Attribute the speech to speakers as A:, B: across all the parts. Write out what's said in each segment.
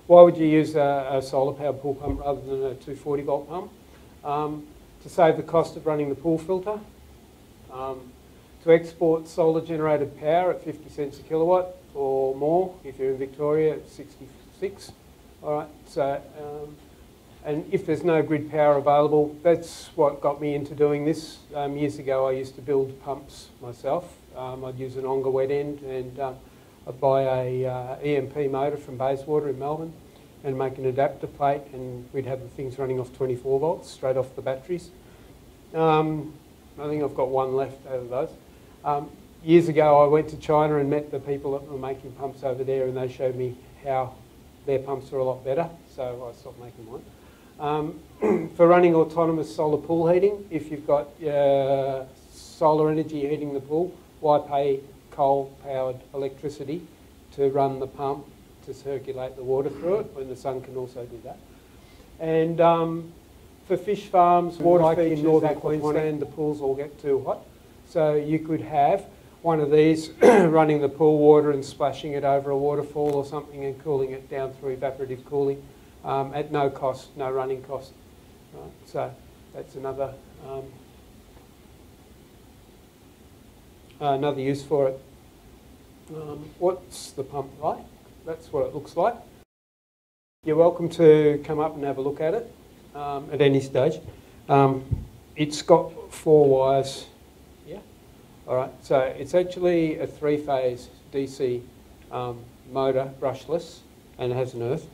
A: Why would you use a solar powered pool pump rather than a 240 volt pump? To save the cost of running the pool filter, to export solar generated power at 50 cents a kilowatt or more. If you're in Victoria, it's 66. All right, so, and if there's no grid power available, that's what got me into doing this. Years ago, I used to build pumps myself. I'd use an Onga wet end, and I'd buy a EMP motor from Bayswater in Melbourne and make an adapter plate, and we'd have the things running off 24 volts straight off the batteries. I think I've got one left out of those. Years ago, I went to China and met the people that were making pumps over there, and they showed me how their pumps are a lot better, so I stopped making mine. For running autonomous solar pool heating, if you've got solar energy heating the pool, why pay coal-powered electricity to run the pump to circulate the water through it when the sun can also do that? And for fish farms, water features in northern Queensland, the pools all get too hot. So you could have one of these running the pool water and splashing it over a waterfall or something and cooling it down through evaporative cooling at no cost, no running cost. Right? So that's another another use for it. What's the pump like? That's what it looks like. You're welcome to come up and have a look at it at any stage. It's got 4 wires. Yeah. All right. So it's actually a 3-phase DC motor, brushless, and it has an earth.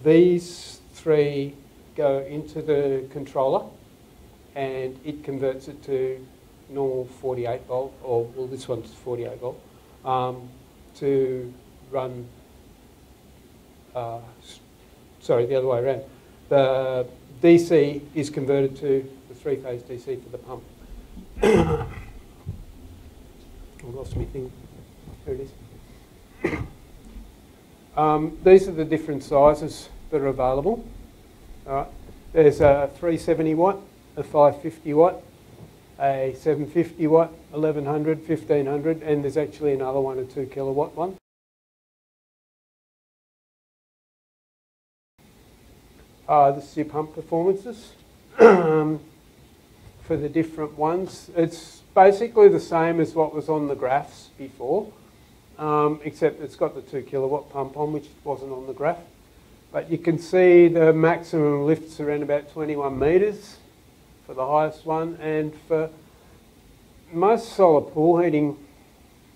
A: These 3 go into the controller, and it converts it to normal 48 volt, or well, this one's 48 volt, to run. Sorry, the other way around. The DC is converted to the 3-phase DC for the pump. I lost my thing. Here it is. These are the different sizes that are available. All right. There's a 370 watt, a 550 watt, a 750 watt, 1100, 1500, and there's actually another one, a 2 kilowatt one. This is your pump performances for the different ones. It's basically the same as what was on the graphs before, except it's got the 2 kilowatt pump on, which wasn't on the graph. But you can see the maximum lifts around about 21 metres for the highest one, and for most solar pool heating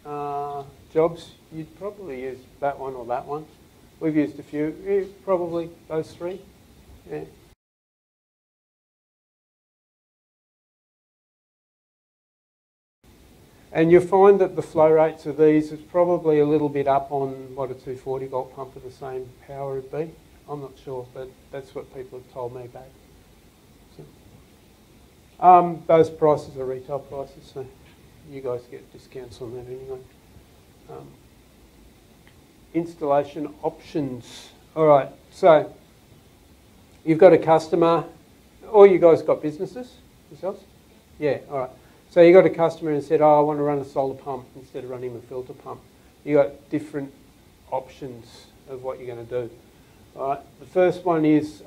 A: jobs, you'd probably use that one or that one. We've used a few, probably those 3. Yeah. And you'll find that the flow rates of these is probably a little bit up on what a 240 volt pump of the same power would be. I'm not sure, but that's what people have told me back. So, those prices are retail prices, so you guys get discounts on that anyway. Installation options. All right, so you've got a customer, or you guys got businesses yourselves? Yeah, all right. So you got a customer and said, oh, I want to run a solar pump instead of running a filter pump. You got different options of what you're going to do. All right. The first one is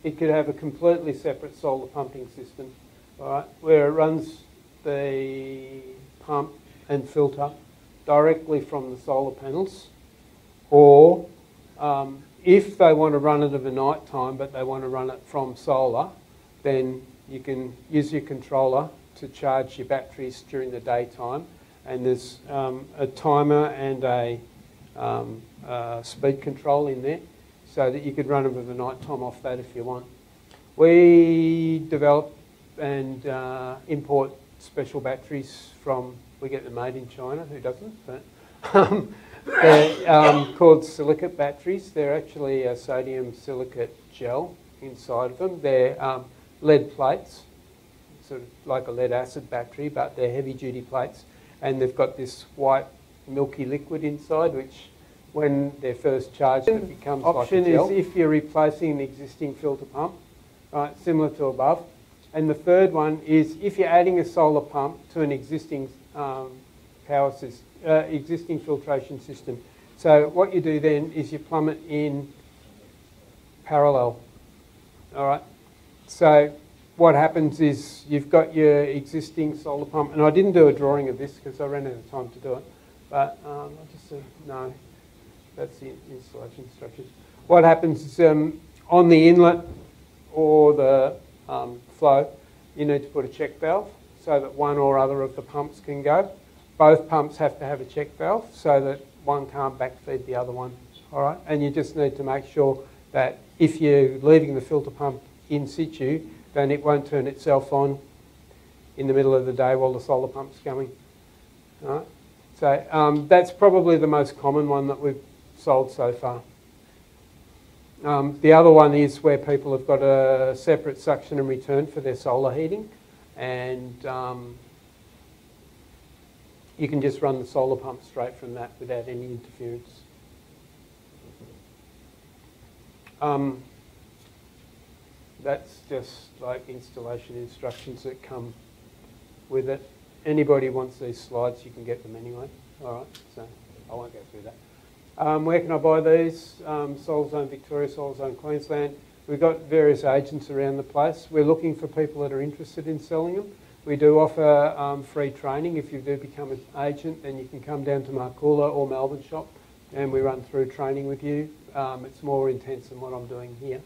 A: it could have a completely separate solar pumping system, all right, where it runs the pump and filter directly from the solar panels, or if they want to run it of a night time but they want to run it from solar, then you can use your controller to charge your batteries during the daytime, and there's a timer and a speed control in there so that you could run them of the night time off that if you want. We develop and import special batteries from, we get them made in China, who doesn't? But they're called silicate batteries. They're actually a sodium silicate gel inside of them. They're lead plates, sort of like a lead acid battery, but they're heavy duty plates, and they've got this white milky liquid inside, which when they're first charged it becomes like a gel. Option is if you're replacing an existing filter pump, right, similar to above. And the third one is if you're adding a solar pump to an existing power system, existing filtration system. So what you do then is you plumb it in parallel. All right. So what happens is you've got your existing solar pump, and I didn't do a drawing of this because I ran out of time to do it. But I'll just say no. That's the installation structures. What happens is on the inlet or the flow, you need to put a check valve so that one or other of the pumps can go. Both pumps have to have a check valve so that one can't backfeed the other one. All right, and you just need to make sure that if you're leaving the filter pump in situ, then it won't turn itself on in the middle of the day while the solar pump's going. All right, so that's probably the most common one that we've sold so far. The other one is where people have got a separate suction and return for their solar heating, and you can just run the solar pump straight from that without any interference. That's just like installation instructions that come with it. Anybody wants these slides, you can get them anyway. All right, so I won't go through that. Where can I buy these? Solazone Victoria, Solazone Queensland. We've got various agents around the place. We're looking for people that are interested in selling them. We do offer free training. If you do become an agent, then you can come down to Marcoola or Melbourne shop and we run through training with you. It's more intense than what I'm doing here.